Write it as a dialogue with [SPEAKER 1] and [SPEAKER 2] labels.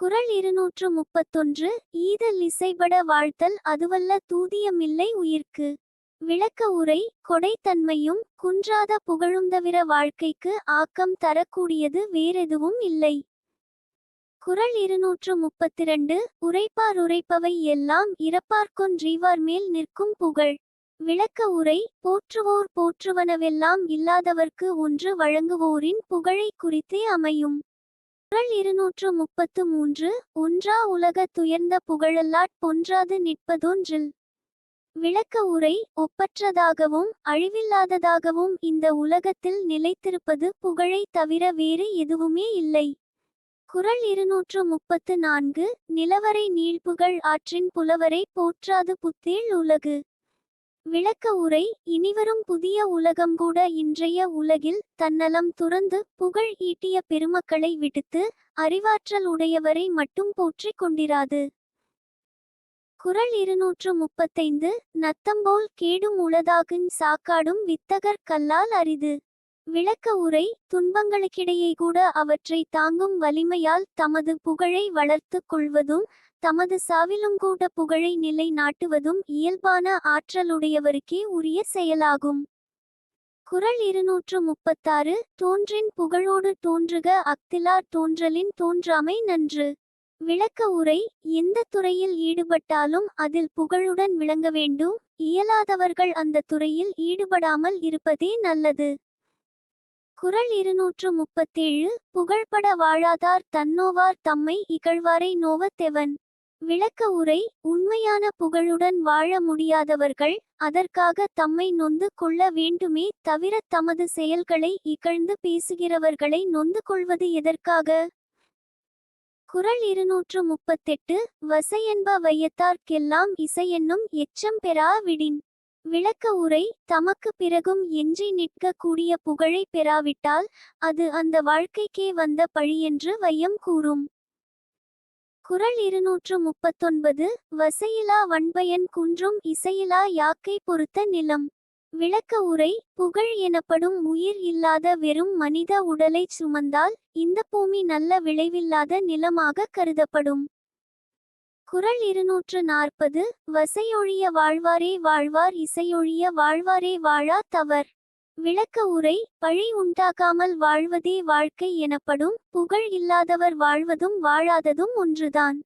[SPEAKER 1] குறள் 231. ஈதல் இசைபட வாழ்த்தல் அதுவல்ல தூதியமில்லை உயிர்க்கு. விளக்க உரை. கொடைத்தன்மையும் குன்றாத புகழுந்தவிர வாழ்க்கைக்கு ஆக்கம் தரக்கூடியது வேறெதுவும் இல்லை. குறள் 232. உரைப்பார் உரைப்பவை எல்லாம் இறப்பார்க்கொன்றீவார் மேல் நிற்கும் புகழ். விளக்க உரை. போற்றுவோர் போற்றுவனவெல்லாம் இல்லாதவர்க்கு ஒன்று வழங்குவோரின் புகழை குறித்தே அமையும். குறள் 233. ஒன்றா உலகத் துயர்ந்த புகழல்லாட் பொன்றாது நிற்பதொன்றில். விளக்க உரை. ஒப்பற்றதாகவும் அழிவில்லாததாகவும் இந்த உலகத்தில் நிலைத்திருப்பது புகழை தவிர வேறு எதுவுமே இல்லை. குறள் 234. நிலவரை நீள்புகழ் ஆற்றின் புலவரை போற்றாது புத்தேள் உலகு. விளக்க உரை. இனிவரும் புதிய உலகம் கூட இன்றைய உலகில் தன்னலம் துறந்து புகழ் ஈட்டிய பெருமக்களை விடுத்து அறிவாற்றல் உடையவரை மட்டும் போற்றிக் கொண்டிராது. குறள் 235. நத்தம்போல் கேடும் உளதாகுஞ் சாக்காடும் வித்தகர் கல்லால் அரிது. விளக்க உரை. துன்பங்களுக்கிடையே கூட அவற்றை தாங்கும் வலிமையால் தமது புகழை வளர்த்து கொள்வதும் தமது சாவிலும் கூட புகழை நிலை நாட்டுவதும் இயல்பான ஆற்றலுடையவருக்கே உரிய செயலாகும். குறள் 236. தோன்றின் புகழோடு தோன்றுக அக்திலார் தோன்றலின் தோன்றாமை நன்று. விளக்க உரை. எந்த துறையில் ஈடுபட்டாலும் அதில் புகழுடன் விளங்க வேண்டும். இயலாதவர்கள் அந்த துறையில் ஈடுபடாமல் இருப்பதே நல்லது. குறள் 237. புகழ்பட வாழாதார் தன்னோவார் தம்மை இகழ்வாரை நோவத் தெவன். விளக்க உரை. உண்மையான புகழுடன் வாழ முடியாதவர்கள் அதற்காக தம்மை நொந்து கொள்ள வேண்டுமே தவிர தமது செயல்களை இகழ்ந்து பேசுகிறவர்களை நொந்து கொள்வது எதற்காக? குறள் 238. வசையென்ப வையத்தார்க்கெல்லாம் இசையென்னும் எச்சம் பெறா விடின். விளக்க உரை. தமக்கு பிறகும் எஞ்சி நிற்க கூடிய புகழை பெறாவிட்டால் அது அந்த வாழ்க்கைக்கே வந்த பழியென்று வையம் கூறும். குறள் 239. வசையிலா வன்பயன் குன்றும் இசையிலா யாக்கை பொறுத்த நிலம். விளக்க உரை. புகழ் எனப்படும் உயிர் இல்லாத வெறும் மனித உடலைச் சுமந்தால் இந்த பூமி நல்ல விளைவில்லாத நிலமாக கருதப்படும். குறள் 240. வசையொழிய வாழ்வாரே வாழ்வார் இசையொழிய வாழ்வாரே வாழா தவர். விளக்க உரை. பழி உண்டாகாமல் வாழ்வதே வாழ்க்கை எனப்படும். புகழ் இல்லாதவர் வாழ்வதும் வாழாததும் ஒன்றுதான்.